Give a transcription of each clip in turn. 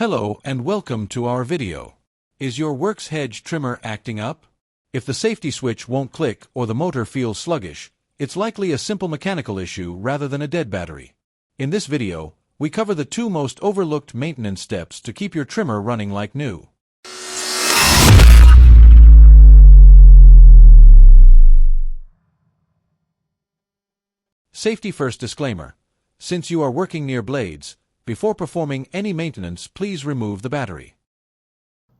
Hello and welcome to our video. Is your Worx Hedge trimmer acting up? If the safety switch won't click or the motor feels sluggish, it's likely a simple mechanical issue rather than a dead battery. In this video, we cover the two most overlooked maintenance steps to keep your trimmer running like new. Safety first disclaimer. Since you are working near blades, before performing any maintenance, please remove the battery.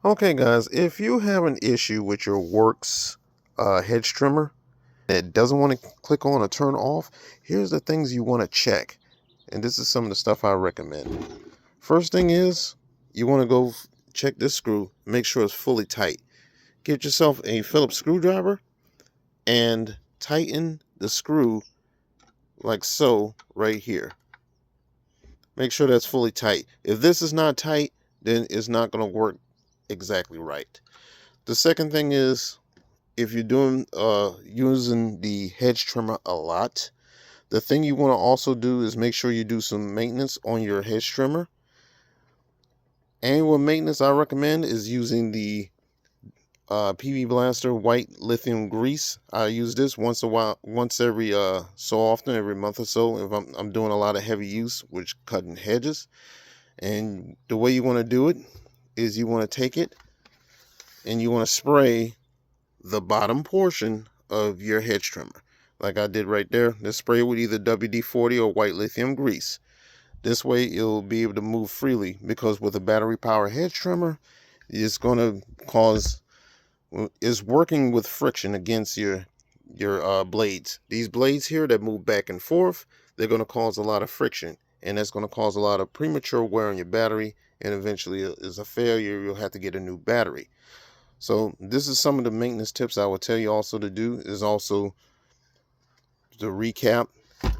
Okay guys, if you have an issue with your Worx hedge trimmer and it doesn't want to click on or turn off, here's the things you want to check. And this is some of the stuff I recommend. First thing is, you want to go check this screw, make sure it's fully tight. Get yourself a Phillips screwdriver and tighten the screw like so right here. Make sure that's fully tight. If this is not tight, then it's not going to work exactly right. The second thing is, if you're doing using the hedge trimmer a lot, the thing you want to also do is make sure you do some maintenance on your hedge trimmer. Annual maintenance I recommend is using the PV Blaster white lithium grease. I use this once every so often, every month or so, if I'm doing a lot of heavy use, which cutting hedges. And the way you want to do it is you want to take it and you want to spray the bottom portion of your hedge trimmer, like I did right there. Just spray with either WD-40 or white lithium grease. This way it'll be able to move freely, because with a battery power hedge trimmer, it's going to cause, is working with friction against your blades. These blades here that move back and forth, they're going to cause a lot of friction, and that's going to cause a lot of premature wear on your battery, and eventually is a failure. You'll have to get a new battery. So this is some of the maintenance tips I would tell you also to do. Is also to recap,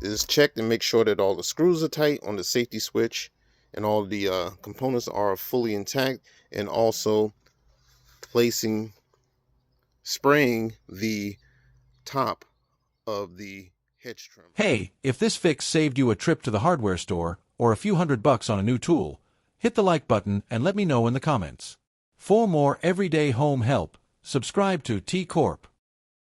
is check and make sure that all the screws are tight on the safety switch and all the components are fully intact, and also spraying the top of the hedge trim. Hey, if this fix saved you a trip to the hardware store or a few $100 on a new tool, hit the like button and let me know in the comments. For more everyday home help, subscribe to T Corp.